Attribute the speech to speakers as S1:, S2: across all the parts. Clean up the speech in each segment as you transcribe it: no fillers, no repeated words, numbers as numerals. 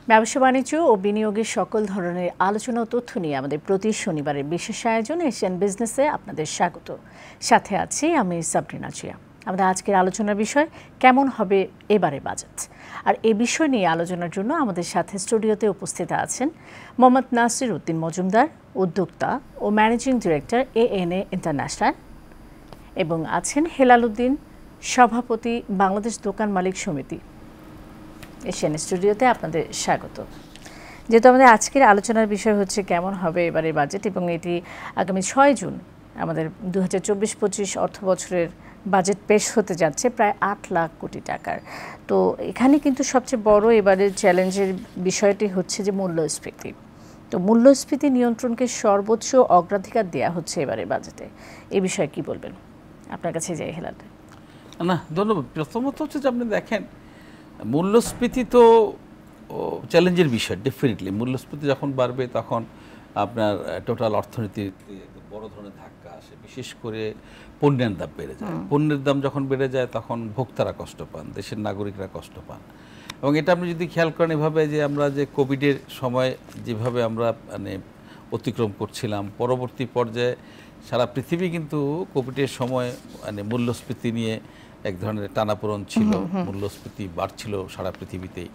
S1: ব্যবসা বাণিজ্য ও বিনিয়োগের সকল ধরনের আলোচনা ও তথ্য নিয়ে আমাদের প্রতি শনিবারের বিশেষ আয়োজন এশিয়ান বিজনেসে আপনাদের স্বাগত। সাথে আছি আমি সাবরিনা জিয়া। আমাদের আজকের আলোচনার বিষয় কেমন হবে এবারে বাজেট, আর এই বিষয় নিয়ে আলোচনার জন্য আমাদের সাথে স্টুডিওতে উপস্থিত আছেন মোহাম্মদ নাসির উদ্দিন মজুমদার, উদ্যোক্তা ও ম্যানেজিং ডিরেক্টর ANA ইন্টারন্যাশনাল, এবং আছেন হেলাল উদ্দিন, সভাপতি বাংলাদেশ দোকান মালিক সমিতি। এশিয়ান স্টুডিওতে আপনাদের স্বাগত। যেহেতু আমাদের আজকের আলোচনার বিষয় হচ্ছে কেমন হবে এবারের বাজেট, এবং এটি আগামী 6 জুন আমাদের 2024-25 অর্থ বছরের বাজেট পেশ হতে যাচ্ছে প্রায় 8 লাখ কোটি টাকার। তো এখানে কিন্তু সবচেয়ে বড় এবারের চ্যালেঞ্জের বিষয়টি হচ্ছে যে মূল্যস্ফীতি। তো মূল্যস্ফীতি নিয়ন্ত্রণকে সর্বোচ্চ অগ্রাধিকার দেওয়া হচ্ছে এবারের বাজেটে। এই বিষয়ে কি বলবেন? আপনার কাছে যাই হেলাল।
S2: না, ধন্যবাদ। প্রথমত হচ্ছে যে আপনি দেখেন মূল্যস্ফীতি তো চ্যালেঞ্জের বিষয়। ডেফিনেটলি মূল্যস্ফীতি যখন বাড়বে তখন আপনার টোটাল অর্থনীতির বড় ধরনের ধাক্কা আসে। বিশেষ করে পণ্যের দাম বেড়ে যায়। পণ্যের দাম যখন বেড়ে যায় তখন ভোক্তারা কষ্ট পান, দেশের নাগরিকরা কষ্ট পান। এবং এটা আপনি যদি খেয়াল করেন এভাবে যে আমরা যে কোভিডের সময় যেভাবে আমরা মানে অতিক্রম করছিলাম, পরবর্তী পর্যায়ে সারা পৃথিবী কিন্তু কোভিডের সময় মানে মূল্যস্ফীতি নিয়ে এক ধরনের টানাপোড়েন ছিল, মূল্যস্ফীতি বাড়ছিল সারা পৃথিবীতেই।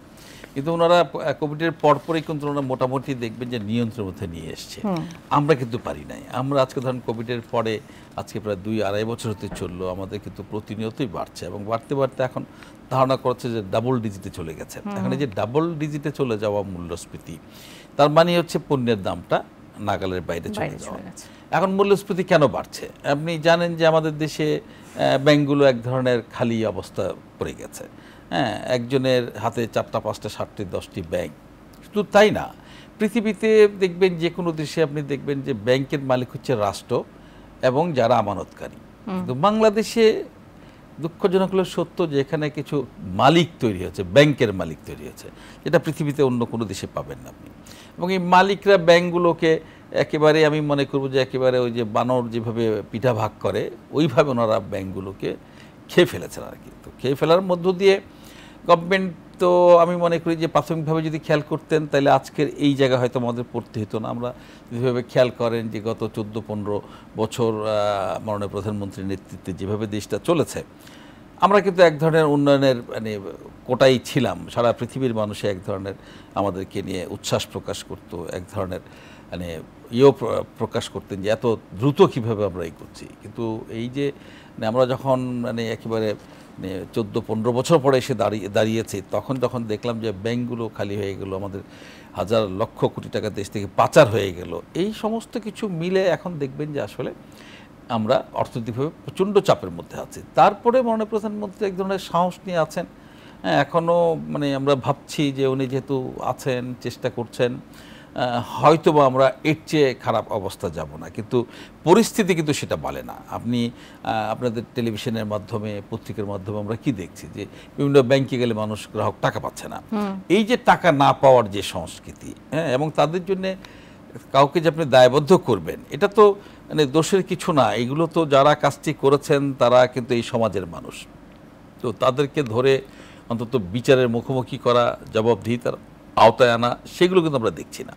S2: কিন্তু ওনারা কোভিডের পরপরই কিন্তু ওনারা মোটামুটি দেখবেন যে নিয়ন্ত্রণের মধ্যে নিয়ে এসছে। আমরা কিন্তু পারি নাই। আমরা আজকে ধরেন কোভিডের পরে আজকে প্রায় 2-2.5 বছর হতে চললো, আমাদের কিন্তু প্রতিনিয়তই বাড়ছে এবং বাড়তে বাড়তে এখন ধারণা করছে যে ডাবল ডিজিটে চলে গেছে। এখন এই যে ডাবল ডিজিটে চলে যাওয়া মূল্যস্ফীতি, তার মানে হচ্ছে পণ্যের দামটা নাগালের বাইরে চলে যাওয়া। এখন মূল্যস্ফীতি কেন বাড়ছে? আপনি জানেন যে আমাদের দেশে ব্যাংকগুলো এক ধরনের খালি অবস্থা পড়ে গেছে। হ্যাঁ, একজনের হাতে 4টা 5টা 7টি 10টি ব্যাংক। শুধু তাই না, পৃথিবীতে দেখবেন যে কোনো দেশে আপনি দেখবেন যে ব্যাংকের মালিক হচ্ছে রাষ্ট্র এবং যারা আমানতকারী। কিন্তু বাংলাদেশে দুঃখজনক হলো সত্য যে এখানে কিছু মালিক তৈরি হয়েছে, ব্যাংকের মালিক তৈরি হয়েছে, যেটা পৃথিবীতে অন্য কোনো দেশে পাবেন না আপনি। এবং এই মালিকরা ব্যাংকগুলোকে একেবারে আমি মনে করবো যে একেবারে ওই যে বানর যেভাবে পিঠা ভাগ করে ওইভাবে ওনারা ব্যাংকগুলোকে খেয়ে ফেলেছেন আর কি। তো খেয়ে ফেলার মধ্য দিয়ে গভর্নমেন্ট, তো আমি মনে করি যে প্রাথমিকভাবে যদি খেয়াল করতেন তাহলে আজকের এই জায়গা হয়তো আমাদের পড়তে হতো না। আমরা যেভাবে খেয়াল করেন যে গত 14-15 বছর মাননীয় প্রধানমন্ত্রীর নেতৃত্বে যেভাবে দেশটা চলেছে, আমরা কিন্তু এক ধরনের উন্নয়নের মানে কোটাই ছিলাম। সারা পৃথিবীর মানুষে এক ধরনের আমাদেরকে নিয়ে উচ্ছ্বাস প্রকাশ করত, এক ধরনের মানে প্রকাশ করতেন যে এত দ্রুত কীভাবে আমরা এই করছি। কিন্তু এই যে আমরা যখন মানে একেবারে 14-15 বছর পরে এসে দাঁড়িয়েছে, তখন যখন দেখলাম যে ব্যাংকগুলো খালি হয়ে গেল, আমাদের হাজার লক্ষ কোটি টাকা দেশ থেকে পাচার হয়ে গেল, এই সমস্ত কিছু মিলে এখন দেখবেন যে আসলে আমরা অর্থনৈতিকভাবে প্রচণ্ড চাপের মধ্যে আছি। তারপরে মাননীয় প্রধানমন্ত্রী এক ধরনের সাহস নিয়ে আছেন। হ্যাঁ, এখনও মানে আমরা ভাবছি যে উনি যেহেতু আছেন, চেষ্টা করছেন, হয়তো বা আমরা এর চেয়ে খারাপ অবস্থা যাব না, কিন্তু পরিস্থিতি কিন্তু সেটা বলে না। আপনি আপনাদের টেলিভিশনের মাধ্যমে, পত্রিকার মাধ্যমে আমরা কি দেখছি যে বিভিন্ন ব্যাংকে গেলে মানুষ, গ্রাহক টাকা পাচ্ছে না। এই যে টাকা না পাওয়ার যে সংস্কৃতি, হ্যাঁ, এবং তাদের জন্যে কাউকে যে আপনি দায়বদ্ধ করবেন, এটা তো মানে দোষের কিছু না। এগুলো তো যারা কাজটি করেছেন তারা কিন্তু এই সমাজের মানুষ। তো তাদেরকে ধরে অন্তত বিচারের মুখোমুখি করা, জবাবদিহিতার আওতায় আনা, সেগুলো কিন্তু আমরা দেখছি না।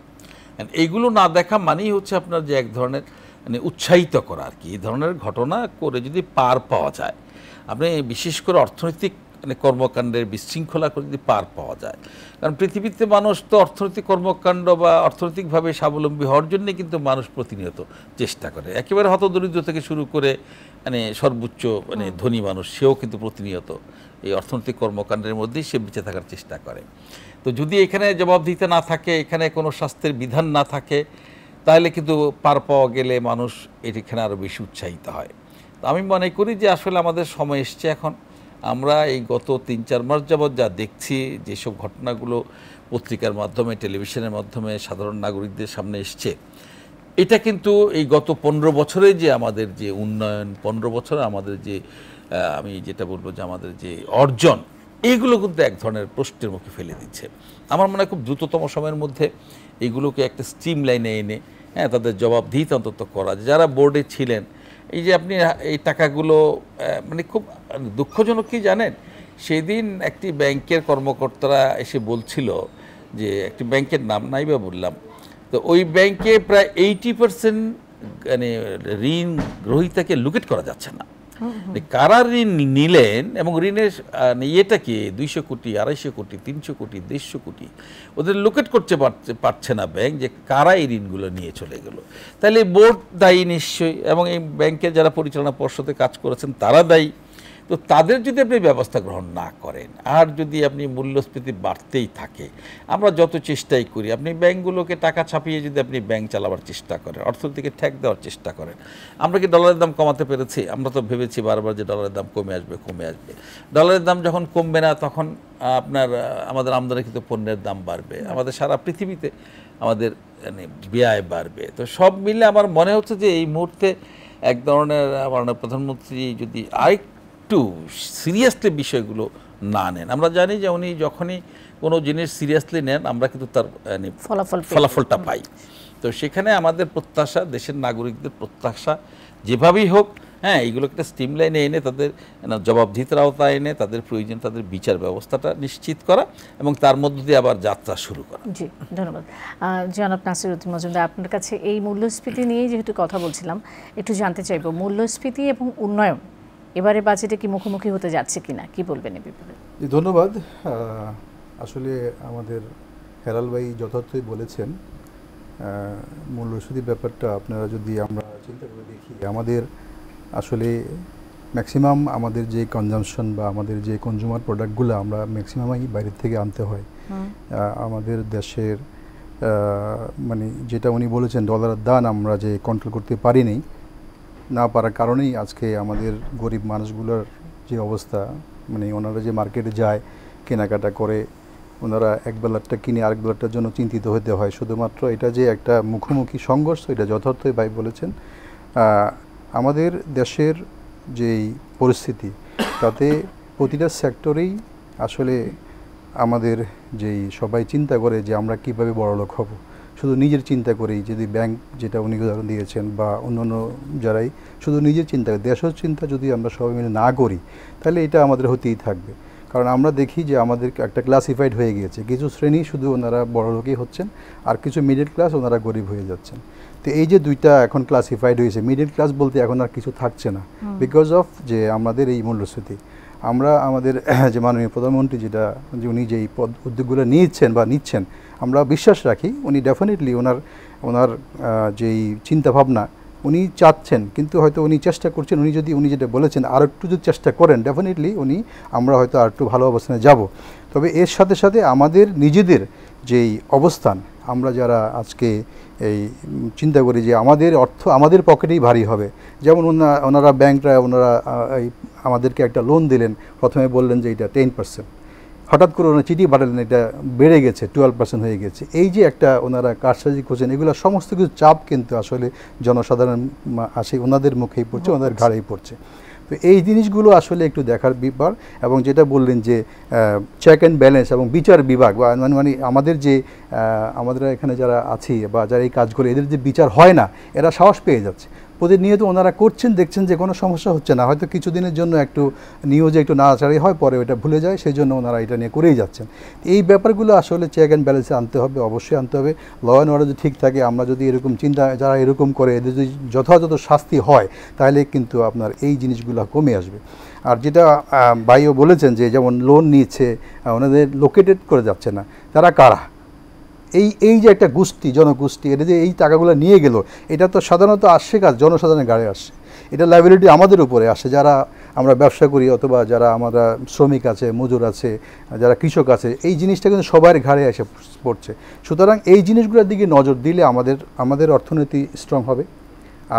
S2: এইগুলো না দেখা মানেই হচ্ছে আপনার যে এক ধরনের মানে উৎসাহিত করা আর কি। এই ধরনের ঘটনা করে যদি পার পাওয়া যায়, আপনি বিশেষ করে অর্থনৈতিক মানে কর্মকাণ্ডের বিশৃঙ্খলা করে যদি পার পাওয়া যায়, কারণ পৃথিবীতে মানুষ তো অর্থনৈতিক কর্মকাণ্ড বা অর্থনৈতিকভাবে স্বাবলম্বী হওয়ার জন্যে কিন্তু মানুষ প্রতিনিয়ত চেষ্টা করে। একেবারে হতদরিদ্র থেকে শুরু করে মানে সর্বোচ্চ মানে ধনী মানুষ, সেও কিন্তু প্রতিনিয়ত এই অর্থনৈতিক কর্মকাণ্ডের মধ্যেই সে বেঁচে থাকার চেষ্টা করে। তো যদি এখানে জবাবদিহিতা না থাকে, এখানে কোনো স্বাস্থ্যের বিধান না থাকে, তাহলে কিন্তু পার পাওয়া গেলে মানুষ এখানে আরও বেশি উৎসাহিত হয়। তো আমি মনে করি যে আসলে আমাদের সময় এসছে এখন। আমরা এই গত 3-4 মাস যাবৎ যা দেখছি, যেসব ঘটনাগুলো পত্রিকার মাধ্যমে, টেলিভিশনের মাধ্যমে সাধারণ নাগরিকদের সামনে এসছে, এটা কিন্তু এই গত 15 বছরে যে আমাদের যে উন্নয়ন, 15 বছরে আমাদের যে আমি যেটা বলবো যে আমাদের যে অর্জন, এইগুলো কিন্তু এক ধরনের প্রশ্নের মুখে ফেলে দিচ্ছে। আমার মনে হয় খুব দ্রুততম সময়ের মধ্যে এইগুলোকে একটা স্ট্রিম লাইনে এনে, হ্যাঁ, তাদের জবাবদিহিতা অন্তত করা। যারা বোর্ডে ছিলেন, এই যে আপনি এই টাকাগুলো মানে খুব দুঃখজনক কি জানেন, সেদিন একটি ব্যাংকের কর্মকর্তারা এসে বলছিল যে একটি ব্যাংকের নাম নাইবা বললাম, তো ওই ব্যাংকে প্রায় 80% মানে ঋণ গ্রহীতাকে লুকেট করা যাচ্ছে না। কারা ঋণ নিলেন এবং ঋণের ইয়েটা কি 200 কোটি, 250 কোটি, 300 কোটি, 150 কোটি, ওদের লোকেট করতে পারছে না ব্যাংক যে কারা এই ঋণগুলো নিয়ে চলে গেল। তাহলে বোর্ড দায়ী নিশ্চয়ই, এবং এই ব্যাংকের যারা পরিচালনা পর্ষদে কাজ করেছেন তারা দায়ী। তো তাদের যদি আপনি ব্যবস্থা গ্রহণ না করেন, আর যদি আপনি মূল্যস্ফীতি বাড়তেই থাকে, আমরা যত চেষ্টাই করি, আপনি ব্যাংকগুলোকে টাকা ছাপিয়ে যদি আপনি ব্যাংক চালাবার চেষ্টা করেন, অর্থনীতিকে ঠেক দেওয়ার চেষ্টা করেন, আমরা কি ডলারের দাম কমাতে পেরেছি? আমরা তো ভেবেছি বারবার যে ডলারের দাম কমে আসবে। ডলারের দাম যখন কমবে না, তখন আমাদের আমদানিকৃত পণ্যের দাম বাড়বে, আমাদের সারা পৃথিবীতে আমাদের মানে ব্যয় বাড়বে। তো সব মিলে আমার মনে হচ্ছে যে এই মুহূর্তে এক ধরনের মাননীয় প্রধানমন্ত্রী যদি একটু সিরিয়াসলি বিষয়গুলো না নেন। আমরা জানি যে উনি যখনই কোনো জিনিস সিরিয়াসলি নেন, আমরা কিন্তু তার ফলাফলটা পাই। তো সেখানে আমাদের প্রত্যাশা, দেশের নাগরিকদের প্রত্যাশা যেভাবেই হোক, হ্যাঁ, এইগুলো একটা স্ট্রিম লাইনে এনে তাদের জবাবদিহিতার আওতায় এনে তাদের প্রয়োজন তাদের বিচার ব্যবস্থাটা নিশ্চিত করা এবং তার মধ্য দিয়ে আবার যাত্রা শুরু করা।
S1: জি, ধন্যবাদ। জনাব নাসিরউদ্দিন মজুমদার, আপনার কাছে এই মূল্যস্ফীতি নিয়ে যেহেতু কথা বলছিলাম, একটু জানতে চাইব মূল্যস্ফীতি এবং উন্নয়ন এবারে বাজেটে কি মুখোমুখি হতে যাচ্ছে কিনা, কি বলবেন এই ব্যাপারে?
S3: ধন্যবাদ। আসলে আমাদের হেলাল ভাই যথার্থই বলেছেন। মূল্যস্ফীতির ব্যাপারটা আপনারা যদি আমরা চিন্তা করে দেখি, আমাদের আসলে ম্যাক্সিমাম আমাদের যে কনজামশন বা আমাদের যে কনজিউমার প্রোডাক্টগুলো আমরা ম্যাক্সিমামই বাইরের থেকে আনতে হয়। আমাদের দেশের মানে যেটা উনি বলেছেন ডলারের দান আমরা যে কন্ট্রোল করতে পারিনি, না পারার কারণেই আজকে আমাদের গরিব মানুষগুলোর যে অবস্থা, মানে ওনারা যে মার্কেটে যায় কেনাকাটা করে, ওনারা এক বেলারটা কিনে আরেক বেলারটার জন্য চিন্তিত হতে হয়। শুধুমাত্র এটা যে একটা মুখোমুখি সংঘর্ষ, এটা যথার্থই ভাই বলেছেন। আমাদের দেশের যেই পরিস্থিতি, তাতে প্রতিটা সেক্টরেই আসলে আমাদের যেই সবাই চিন্তা করে যে আমরা কীভাবে বড়লোক হব, শুধু নিজের চিন্তা করেই, যদি ব্যাংক যেটা উনি উদাহরণ দিয়েছেন বা অন্যান্য যারাই শুধু নিজের চিন্তা, দেশের চিন্তা যদি আমরা সবাই মিলে না করি, তাহলে এটা আমাদের হতেই থাকবে। কারণ আমরা দেখি যে আমাদের একটা ক্লাসিফাইড হয়ে গিয়েছে, কিছু শ্রেণী শুধু ওনারা বড়লোকই হচ্ছেন আর কিছু মিডল ক্লাস ওনারা গরিব হয়ে যাচ্ছেন। তো এই যে দুইটা এখন ক্লাসিফাইড হয়েছে, মিডল ক্লাস বলতে এখন আর কিছু থাকছে না, বিকজ অফ যে আমাদের এই মূল্যস্ফীতি। আমরা আমাদের যে মাননীয় প্রধানমন্ত্রী যেটা যে উনি যেই উদ্যোগগুলো নিচ্ছেন বা নিচ্ছেন, আমরা বিশ্বাস রাখি উনি ডেফিনেটলি ওনার যেই চিন্তাভাবনা উনি চাচ্ছেন, কিন্তু হয়তো উনি চেষ্টা করছেন, উনি যেটা বলেছেন আর একটু যদি চেষ্টা করেন ডেফিনেটলি আমরা হয়তো আর একটু ভালো অবস্থানে যাব। তবে এর সাথে সাথে আমাদের নিজেদের যেই অবস্থান, আমরা যারা আজকে এই চিন্তা করি যে আমাদের অর্থ আমাদের পকেটেই ভারী হবে, যেমন ওনারা ব্যাংকরা আমাদেরকে একটা লোন দিলেন, প্রথমে বললেন যে এটা 10%, হঠাৎ করে ওনারা চিঠি পাঠালেন এটা বেড়ে গেছে 12% হয়ে গেছে। এই যে একটা ওনারা কারসাজি করছেন, এগুলো সমস্ত কিছু চাপ কিন্তু আসলে জনসাধারণ আসে ওনাদের মুখেই পড়ছে, ওনাদের ঘাড়েই পড়ছে। তো এই জিনিসগুলো আসলে একটু দেখার ব্যাপার। এবং যেটা বললেন যে চেক অ্যান্ড ব্যালেন্স এবং বিচার বিভাগ বা মানে আমাদের যে আমাদের এখানে যারা আছি বা যারা এই কাজ করে, এদের যে বিচার হয় না, এরা সাহস পেয়ে যাচ্ছে। প্রতিনিয়ত ওনারা করছেন, দেখছেন যে কোনো সমস্যা হচ্ছে না, হয়তো কিছুদিনের জন্য একটু নিউজে একটু নাড়াচাড়ি হয়, পরে ওটা ভুলে যায়, সেই জন্য ওনারা এটা নিয়ে করেই যাচ্ছেন। এই ব্যাপারগুলো আসলে চেক অ্যান্ড ব্যালেন্সে আনতে হবে, অবশ্যই আনতে হবে। ল অ্যান্ড অর্ডার যদি ঠিক থাকে, আমরা যদি এরকম চিন্তা, যারা এরকম করে এদের যদি যথাযথ শাস্তি হয়, তাহলে কিন্তু আপনার এই জিনিসগুলো কমে আসবে। আর যেটা ভাইও বলেছেন যে যেমন লোন নিচ্ছে, ওনাদের লোকেটেড করে যাচ্ছে না, তারা কারা? এই যে একটা গোষ্ঠী, জনগোষ্ঠী, এটা যে এই টাকাগুলো নিয়ে গেল, এটা তো সাধারণত আসছে কাজ জনসাধারণের গাড়ি আসছে, এটা লাইবিলিটি আমাদের উপরে আসে, যারা আমরা ব্যবসা করি অথবা যারা আমরা শ্রমিক আছে, মজুর আছে, যারা কৃষক আছে, এই জিনিসটা কিন্তু সবার ঘাড়ে এসে পড়ছে। সুতরাং এই জিনিসগুলোর দিকে নজর দিলে আমাদের অর্থনীতি স্ট্রং হবে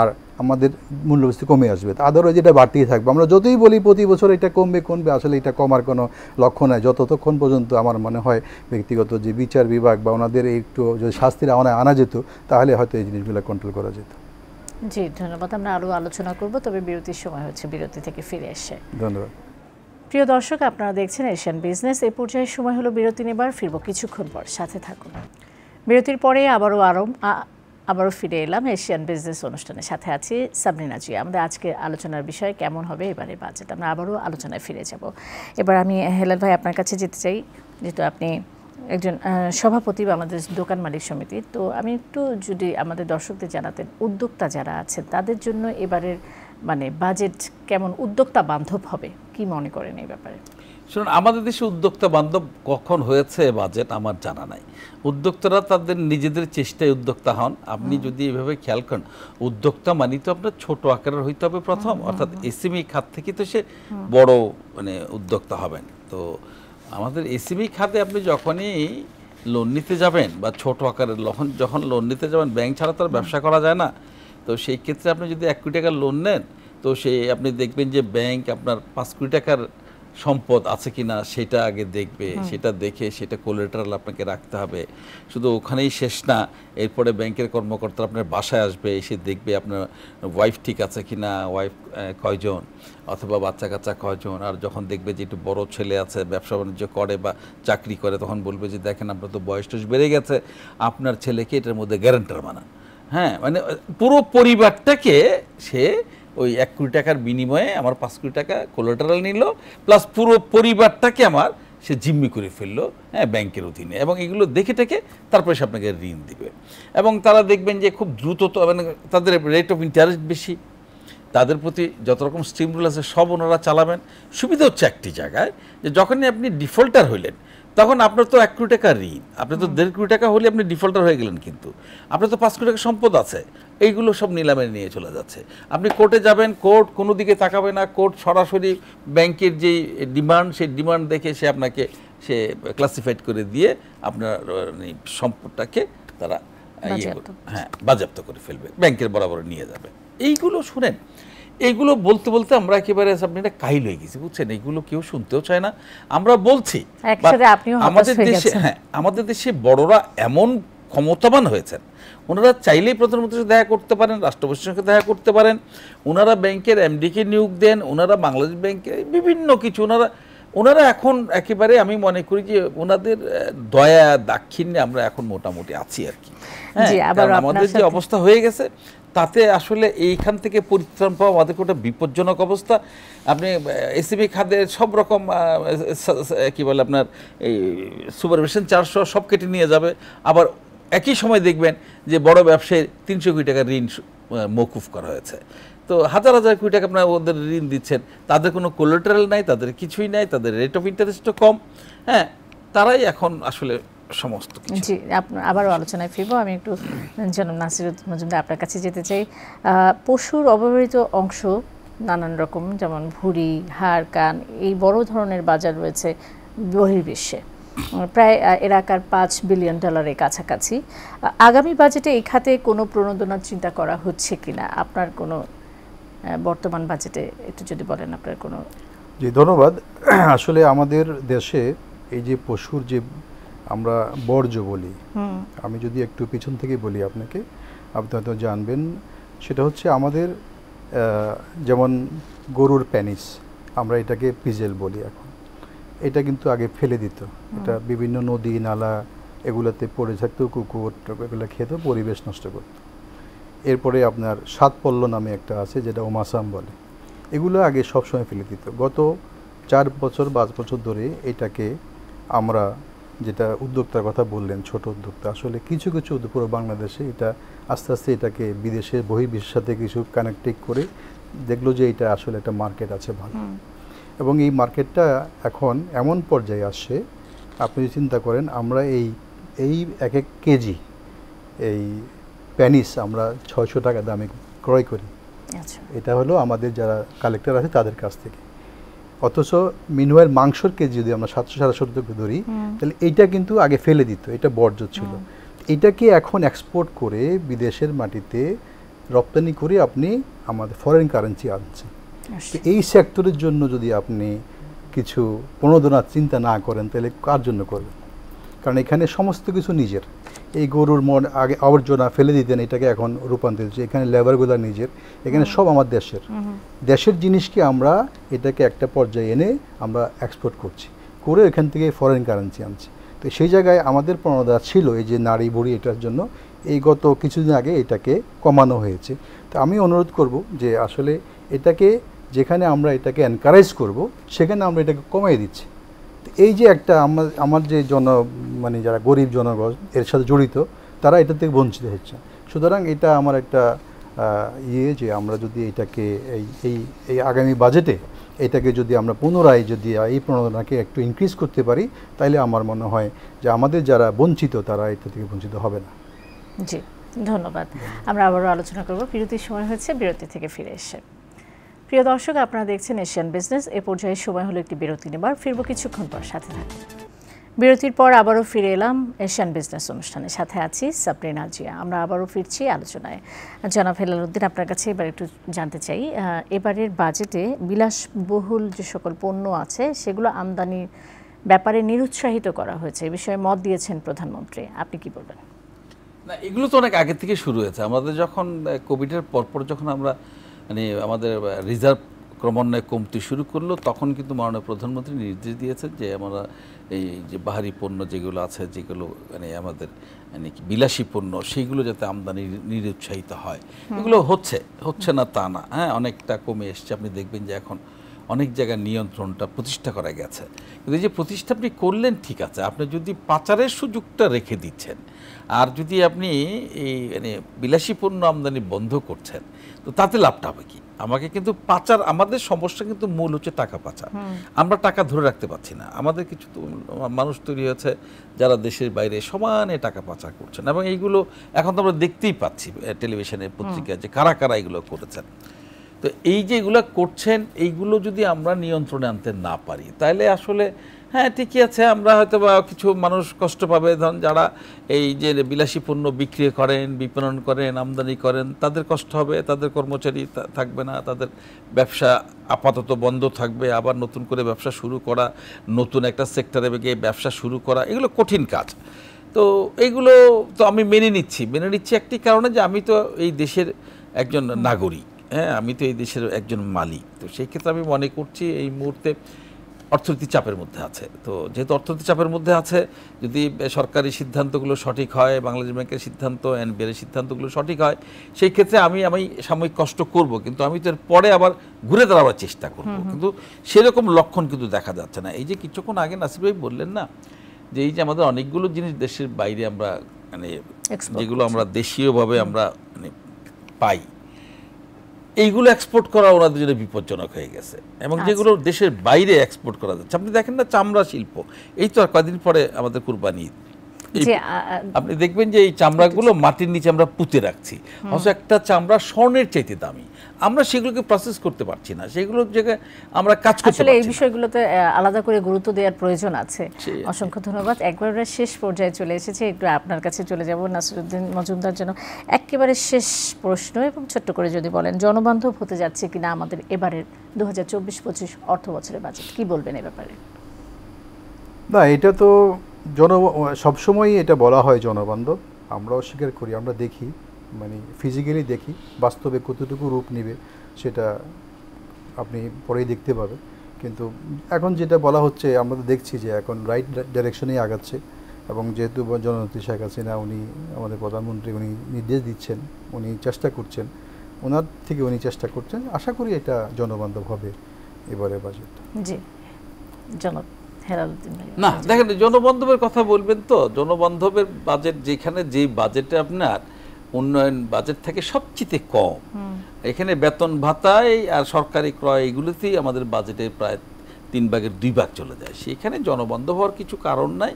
S3: আর আমাদের মূল্যস্ফীতি কমে আসবে। আদারও যেটা বাড়তেই থাকবে, আমরা যতই বলি প্রতি বছর এটা কমবে, আসলে এটা কমার কোনো লক্ষ্য নাই, যতক্ষণ পর্যন্ত আমার মনে হয় ব্যক্তিগত যে বিচার বিভাগ বা ওনাদের একটু যদি শাস্তির আনা যেত, তাহলে হয়তো এই জিনিসগুলো কন্ট্রোল করা যেত।
S1: জি, ধন্যবাদ। আমরা আরও আলোচনা করব, তবে বিরতির সময় হচ্ছে, বিরতি থেকে ফিরে এসে।
S3: ধন্যবাদ।
S1: প্রিয় দর্শক, আপনারা দেখছেন এশিয়ান বিজনেস। এই পর্যায়ে সময় হলো বিরতি নেবার, ফিরব কিছুক্ষণ পর, সাথে থাকুন। বিরতির পরে আবারও ফিরে এলাম এশিয়ান বিজনেস অনুষ্ঠানের সাথে আছি সাবরিনা জিয়া। আমাদের আজকের আলোচনার বিষয় কেমন হবে এবারে বাজেট, আমরা আবারও আলোচনায় ফিরে যাব। এবার আমি হেলাল ভাই আপনার কাছে যেতে চাই, যেহেতু আপনি একজন সভাপতি বাংলাদেশ দোকান মালিক সমিতি। তো আমি একটু যদি আমাদের দর্শকদের জানাতেন, উদ্যোক্তা যারা আছেন তাদের জন্য এবারের মানে বাজেট কেমন উদ্যোক্তা বান্ধব হবে, কি মনে করেন এই ব্যাপারে?
S2: শুনুন, আমাদের দেশে উদ্যোক্তা বান্ধব কখন হয়েছে বাজেট আমার জানা নাই। উদ্যোক্তারা তাদের নিজেদের চেষ্টায় উদ্যোক্তা হন। আপনি যদি এভাবে খেয়াল করেন, উদ্যোক্তা মানে তো আপনার ছোট আকারের হইতে হবে প্রথম, অর্থাৎ এসএমই খাত থেকে তো সে বড় মানে উদ্যোক্তা হবেন। তো আমাদের এসএমই খাতে আপনি যখনই লোন নিতে যাবেন বা ছোট আকারের যখন লোন নিতে যাবেন, ব্যাংক ছাড়া তো আর ব্যবসা করা যায় না। তো সেই ক্ষেত্রে আপনি যদি 1 কোটি টাকার লোন নেন, তো আপনি দেখবেন যে ব্যাংক আপনার 5 কোটি টাকার সম্পদ আছে কিনা সেটা আগে দেখবে। সেটা দেখে সেটা কোলাটেরাল আপনাকে রাখতে হবে। শুধু ওখানেই শেষ না, এরপরে ব্যাংকের কর্মকর্তা আপনার বাসায় আসবে, এসে দেখবে আপনার ওয়াইফ ঠিক আছে কিনা, ওয়াইফ কয়জন, অথবা বাচ্চা কাচ্চা কয়জন। আর যখন দেখবে যে একটু বড় ছেলে আছে, ব্যবসা বাণিজ্য করে বা চাকরি করে, তখন বলবে যে দেখেন আপনার তো বয়স টয়স বেড়ে গেছে, আপনার ছেলেকে এটার মধ্যে গ্যারান্টার বানান। হ্যাঁ, মানে পুরো পরিবারটাকে সে ওই 1 কোটি টাকার বিনিময়ে আমার 5 কোটি টাকা কোলাটেরাল নিল, প্লাস পুরো পরিবারটাকে আমার সে জিম্মি করে ফেললো, হ্যাঁ, ব্যাংকের অধীনে। এবং এগুলো দেখে টেকে তারপরে সে আপনাকে ঋণ দিবে। এবং তারা দেখবেন যে খুব দ্রুত, মানে তাদের রেট অফ ইন্টারেস্ট বেশি, তাদের প্রতি যত রকম স্টিম রুল আছে সব ওনারা চালাবেন। সুবিধা হচ্ছে একটি জায়গায়, যে যখনই আপনি ডিফল্টার হইলেন তখন আপনার তো 1 কোটি টাকা ঋণ, আপনি তো 1.5 কোটি টাকা হলে আপনি ডিফল্টার হয়ে গেলেন, কিন্তু আপনার তো 5 কোটি টাকা সম্পদ আছে, এইগুলো সব নিলামে নিয়ে চলে যাচ্ছে। আপনি কোর্টে যাবেন, কোর্ট কোনো দিকে তাকাবে না, কোর্ট সরাসরি ব্যাংকের যেই ডিমান্ড সেই ডিমান্ড দেখে সে আপনাকে ক্লাসিফাইড করে দিয়ে আপনার সম্পদটাকে তারা বাজেয়াপ্ত করে ফেলবে, ব্যাংকের বরাবর নিয়ে যাবে। এইগুলো শুনেন, এইগুলো বলতে বলতে আমরা একেবারে আপনি এটা কাহিল হয়ে গেছি, বুঝছেন? এইগুলো কেউ শুনতেও চায় না। আমরা বলছি আমাদের দেশে বড়রা এমন ক্ষমতাবান হয়েছেন, ওনারা চাইলেই প্রধানমন্ত্রীর সাথে দেখা করতে পারেন, রাষ্ট্রপতির সঙ্গে দেখা করতে পারেন, ওনারা ব্যাংকের এমডিকে নিয়োগ দেন, ওনারা বাংলাদেশ ব্যাংকে বিভিন্ন কিছু ওনারা এখন একেবারে আমি মনে করি যে ওনাদের দয়া দাক্ষিণ্যে আমরা এখন মোটামুটি আছি আর কি। হ্যাঁ, আমাদের যে অবস্থা হয়ে গেছে তাতে আসলে এইখান থেকে পরিত্রাণ পাওয়া আমাদের একটা বিপজ্জনক অবস্থা। আপনি এসএমই খাদের সব রকম কি বলে আপনার এই সুপারভিশন চার্জ সব কেটে নিয়ে যাবে। আবার একই সময় দেখবেন যে বড় ব্যবসায়ী 300 কোটি টাকার ঋণ মওকুফ করা হয়েছে। তো হাজার হাজার কোটি টাকা আপনার ওদের ঋণ দিচ্ছেন, তাদের কোনো কোলাটেরাল নাই, তাদের কিছুই নাই, তাদের রেট অফ ইন্টারেস্টও কম। হ্যাঁ, তারাই এখন আসলে সমস্ত কিছু।
S1: জি, আবারও আলোচনায় ফিরবো। আমি একটু জনাব নাসির মজুমদার আপনার কাছে যেতে চাই। পশুর অব্যবহৃত অংশ নানান রকম, যেমন ভুঁড়ি, হাড়, কান, এই বড় ধরনের বাজার রয়েছে বহির্বিশ্বে, প্রায় এলাকার $5 বিলিয়ন কাছাকাছি। আগামী বাজেটে এই খাতে কোনো প্রণোদনার চিন্তা করা হচ্ছে কিনা, আপনার কোনো বর্তমান বাজেটে একটু যদি বলেন আপনার কোনো।
S3: জি, ধন্যবাদ। আসলে আমাদের দেশে এই যে পশুর যে আমরা বর্জ্য বলি, আমি যদি একটু পিছন থেকে বলি আপনাকে, আপনি হয়তো জানবেন, সেটা হচ্ছে আমাদের যেমন গরুর প্যানিস, আমরা এটাকে পিজেল বলি এখন, এটা কিন্তু আগে ফেলে দিত, এটা বিভিন্ন নদী নালা এগুলোতে পড়ে থাকতো, কুকুর এগুলো খেত, পরিবেশ নষ্ট করত। এরপরে আপনার সাতপল্ল নামে একটা আছে যেটা ওমাসাম বলে, এগুলো আগে সবসময় ফেলে দিত। গত 4 বছর 5 বছর ধরে এটাকে আমরা, যেটা উদ্যোক্তার কথা বললেন, ছোট উদ্যোক্তা, আসলে কিছু কিছু পুরো বাংলাদেশে এটা আস্তে আস্তে এটাকে বিদেশের বহির্বিশ্বের সাথে কিছু কানেক্টিং করে দেখলো যে এটা আসলে একটা মার্কেট আছে ভালো, এবং এই মার্কেটটা এখন এমন পর্যায়ে আসছে, আপনি চিন্তা করেন আমরা এই 1 কেজি এই প্যানিস আমরা 600 টাকা দামে ক্রয় করি। এটা হলো আমাদের যারা কালেক্টর আছে তাদের কাছ থেকে। অথচ মিনওয়াইল মাংসর কেজি যদি আমরা 700-750 টাকা ধরি, তাহলে এইটা কিন্তু আগে ফেলে দিত, এটা বর্জ্য ছিল। এটাকে এখন এক্সপোর্ট করে বিদেশের মাটিতে রপ্তানি করে আপনি আমাদের ফরেন কারেন্সি আনছেন। এই সেক্টরের জন্য যদি আপনি কিছু প্রণোদনার চিন্তা না করেন, তাহলে কার জন্য করবেন? কারণ এখানে সমস্ত কিছু নিজের, এই গরুর আগে আবর্জনা ফেলে দিতেন, এটাকে এখন রূপান্তরিত হচ্ছে, এখানে লেবারগুলো নিজের, এখানে সব আমার দেশের জিনিসকে আমরা এটাকে একটা পর্যায়ে এনে আমরা এক্সপোর্ট করছি, করে এখান থেকে ফরেন কারেন্সি আনছি। তো সেই জায়গায় আমাদের প্রণোদনা ছিল এই যে নারী বুড়ি, এটার জন্য এই গত কিছুদিন আগে এটাকে কমানো হয়েছে। তো আমি অনুরোধ করব যে আসলে এটাকে যেখানে আমরা এটাকে এনকারেজ করব, সেখানে আমরা এটাকে কমিয়ে দিচ্ছি। এই যে একটা আমার যে মানে যারা গরিব জনগণ এর সাথে জড়িত, তারা এটা থেকে বঞ্চিত হচ্ছে। সুতরাং এটা আমার একটা যে আমরা যদি এটাকে এই আগামী বাজেটে এটাকে যদি আমরা পুনরায় যদি এই প্রণোদনাকে একটু ইনক্রিজ করতে পারি, তাহলে আমার মনে হয় যে আমাদের যারা বঞ্চিত তারা এটা থেকে বঞ্চিত হবে না।
S1: জি, ধন্যবাদ। আমরা আবারও আলোচনা করব, বিরতির সময় হচ্ছে, বিরতি থেকে ফিরে এসে। প্রিয় দর্শক, আপনারা দেখছেন এশিয়ান বিজনেস। এ পর্যায়ে সময় হলো একটি বিরতি নেবার, ফিরবো কিছুক্ষণ পর, সাথে থাকুন। বিরতির পর আবারও ফিরে এলাম এশিয়ান বিজনেস অনুষ্ঠানের, সাথে আছি সাবরিনা জিয়া। আমরা আবারও ফিরছি আলোচনায়। জনাব হেলালুদ্দিন, আপনার কাছে এবার একটু জানতে চাই, এবারের বাজেটে বিলাসবহুল যে সকল পণ্য আছে সেগুলো আমদানির ব্যাপারে নিরুৎসাহিত করা হয়েছে, এই বিষয়ে মত দিয়েছেন প্রধানমন্ত্রী, আপনি কি বলবেন?
S2: না, এগুলো তো অনেক আগে থেকে শুরু হয়েছে। আমাদের যখন কোভিডের পরপর যখন আমরা মানে আমাদের রিজার্ভ ক্রমান্বয়ে কমতে শুরু করলো, তখন কিন্তু মাননীয় প্রধানমন্ত্রী নির্দেশ দিয়েছেন যে আমরা এই যে বাহারি পণ্য যেগুলো আছে, যেগুলো মানে আমাদের মানে বিলাসী পণ্য, সেইগুলো যাতে আমদানি নিরুৎসাহিত হয়। এগুলো হচ্ছে না তা না, হ্যাঁ, অনেকটা কমে এসছে। আপনি দেখবেন যে এখন অনেক জায়গায় নিয়ন্ত্রণটা প্রতিষ্ঠা করা গেছে। কিন্তু এই যে প্রতিষ্ঠা আপনি করলেন, ঠিক আছে, আপনি যদি পাচারের সুযোগটা রেখে দিচ্ছেন, আর যদি আপনি এই মানে বিলাসী পণ্য আমদানি বন্ধ করছেন, তো তাতে লাভটা হবে কি? আমাকে কিন্তু পাচার, আমাদের সমস্যা কিন্তু মূল হচ্ছে টাকা পাচার। আমরা টাকা ধরে রাখতে পারছি না। আমাদের কিছু মানুষ তৈরি হয়েছে যারা দেশের বাইরে সমানে টাকা পাচার করছেন, এবং এইগুলো এখন তো আমরা দেখতেই পাচ্ছি টেলিভিশনে, পত্রিকায়, যে কারা কারা এগুলো করেছেন। তো এই যে এগুলো করছেন, এইগুলো যদি আমরা নিয়ন্ত্রণে আনতে না পারি, তাহলে আসলে হ্যাঁ ঠিকই আছে, আমরা হয়তো বা কিছু মানুষ কষ্ট পাবে। ধরুন যারা এই যে বিলাসী পণ্য বিক্রি করেন, বিপণন করেন, আমদানি করেন, তাদের কষ্ট হবে, তাদের কর্মচারী থাকবে না, তাদের ব্যবসা আপাতত বন্ধ থাকবে। আবার নতুন করে ব্যবসা শুরু করা, নতুন একটা সেক্টরে গিয়ে ব্যবসা শুরু করা, এগুলো কঠিন কাজ। তো এইগুলো তো আমি মেনে নিচ্ছি একটি কারণে, যে আমি তো এই দেশের একজন নাগরিক, হ্যাঁ, আমি তো এই দেশের একজন মালিক। তো সেই ক্ষেত্রে আমি মনে করছি এই মুহূর্তে অর্থনৈতিক চাপের মধ্যে আছে। তো যেহেতু অর্থনৈতিক চাপের মধ্যে আছে, যদি সরকারি সিদ্ধান্তগুলো সঠিক হয়, বাংলাদেশ ব্যাংকের সিদ্ধান্ত, এনবিআর সিদ্ধান্তগুলো সঠিক হয়, সেই ক্ষেত্রে আমি সাময়িক কষ্ট করব, কিন্তু আমি তো এর পরে আবার ঘুরে দাঁড়াবার চেষ্টা করব। কিন্তু সেরকম লক্ষণ কিন্তু দেখা যাচ্ছে না। এই যে কিছুক্ষণ আগে নাসির ভাই বললেন না, যে এই যে আমাদের অনেকগুলো জিনিস দেশের বাইরে আমরা মানে যেগুলো আমরা দেশীয়ভাবে আমরা মানে পাই, এইগুলো এক্সপোর্ট করা ওনাদের জন্য বিপজ্জনক হয়ে গেছে। এবং যেগুলো দেশের বাইরে এক্সপোর্ট করা যাচ্ছে, আপনি দেখেন না চামড়া শিল্প, এই তো আর কয়েকদিন পরে আমাদের কুরবানি, আপনি দেখবেন যে এই চামড়াগুলো মাটির নিচে আমরা পুঁতে রাখছি, অথচ একটা চামড়া স্বর্ণের চাইতে দামি। আমরা সেগুলোকে প্রসেস করতে পারছি না, সেগুলোর জায়গায় আমরা কাজ করতে পারছি না।
S1: আসলে এই বিষয়গুলোতে আলাদা করে গুরুত্ব দেওয়ার প্রয়োজন আছে। অসংখ্য ধন্যবাদ। একবারে শেষ পর্যায়ে চলে এসেছে, একটু আপনার কাছে চলে যাব নাসিরউদ্দিন মজুমদার জন্য একেবারে শেষ প্রশ্ন, এবং ছোট্ট করে যদি বলেন জনবান্ধব হতে যাচ্ছে কিনা আমাদের এবারের 2024-25 অর্থ বছরের বাজেট, কি বলবেন এ ব্যাপারে?
S3: না, এটা তো সবসময়ই এটা বলা হয় জনবান্ধব, আমরাও স্বীকার করি, আমরা দেখি, মানে ফিজিক্যালি দেখি, বাস্তবে কতটুকু রূপ নেবে সেটা আপনি পরেই দেখতে পাবেন। কিন্তু এখন যেটা বলা হচ্ছে, আমরা তো দেখছি যে এখন রাইট ডাইরেকশনেই আগাচ্ছে, এবং যেহেতু জননেত্রী শেখ হাসিনা উনি আমাদের প্রধানমন্ত্রী, উনি নির্দেশ দিচ্ছেন, উনি চেষ্টা করছেন, ওনার থেকে উনি চেষ্টা করছেন, আশা করি এটা জনবান্ধব হবে এবারে বাজেট।
S1: জি, জনাব হেলালুদ্দিন ভাই।
S2: না দেখেন, জনবান্ধবের কথা বলবেন তো, জনবান্ধবের বাজেট যেখানে, যে বাজেটে আপনার উন্নয়ন বাজেট থেকে সবচেয়ে কম, এখানে বেতন ভাতায় আর সরকারি ক্রয় এগুলোতেই আমাদের বাজেটে প্রায় 3 ভাগের 2 ভাগ চলে যায়। সেখানে জনবান্ধব হওয়ার কিছু কারণ নাই।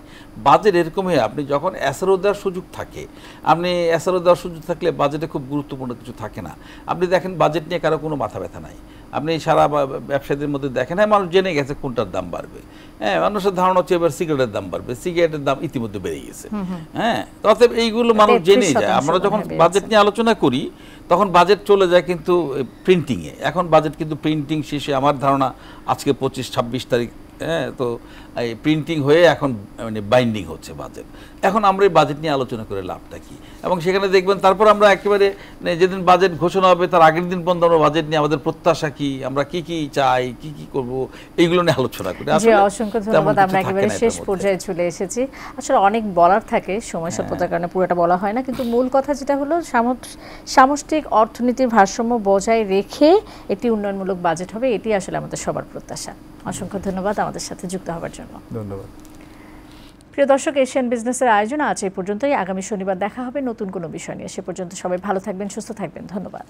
S2: বাজেট এরকম হয়ে আপনি যখন এসআরও দেওয়ার সুযোগ থাকে, আপনি এসআরও দেওয়ার সুযোগ থাকলে বাজেটে খুব গুরুত্বপূর্ণ কিছু থাকে না। আপনি দেখেন বাজেট নিয়ে কারো কোনো মাথা ব্যথা নাই। আপনি সারা ব্যবসায়ীদের মধ্যে দেখেন, হ্যাঁ মানুষ জেনে গেছে কোনটার দাম বাড়বে, হ্যাঁ মানুষের ধারণা হচ্ছে এবার সিগারেটের দাম বাড়বে, সিগারেটের দাম ইতিমধ্যে বেড়ে গেছে, হ্যাঁ অতএব এইগুলো মানুষ জেনে যায়। আমরা যখন বাজেট নিয়ে আলোচনা করি তখন বাজেট চলে যায় কিন্তু প্রিন্টিংয়ে। এখন বাজেট কিন্তু প্রিন্টিং শেষে আমার ধারণা আজকে 25-26 তারিখ, হ্যাঁ, তো এই প্রিন্টিং হয়ে এখন মানে বাইন্ডিং হচ্ছে বাজেট। এখন আমরা এই বাজেট নিয়ে আলোচনা করে লাভটা কি? এবং সেখানে দেখবেন তারপর আমরা একেবারে যেদিন বাজেট ঘোষণা হবে তার আগের দিন পর্যন্ত আমরা বাজেট নিয়ে আমাদের প্রত্যাশা কি, আমরা কি কি চাই, কি কি করব, এইগুলো নিয়ে আলোচনা করি।
S1: অসংখ্য ধন্যবাদ। আমরা একেবারে শেষ পর্যায়ে চলে এসেছি। আসলে অনেক বলার থাকে, সময় স্বল্পতার কারণে পুরোটা বলা হয় না, কিন্তু মূল কথা যেটা হলো সামষ্টিক অর্থনীতির ভারসাম্য বজায় রেখে একটি উন্নয়নমূলক বাজেট হবে, এটি আসলে আমাদের সবার প্রত্যাশা। অসংখ্য ধন্যবাদ আমাদের আমাদের সাথে যুক্ত হওয়ার জন্য।
S3: ধন্যবাদ।
S1: প্রিয় দর্শক, এশিয়ান বিজনেসের আয়োজন আজ এই পর্যন্তই। আগামী শনিবার দেখা হবে নতুন কোনো বিষয় নিয়ে। সে পর্যন্ত সবাই ভালো থাকবেন, সুস্থ থাকবেন। ধন্যবাদ।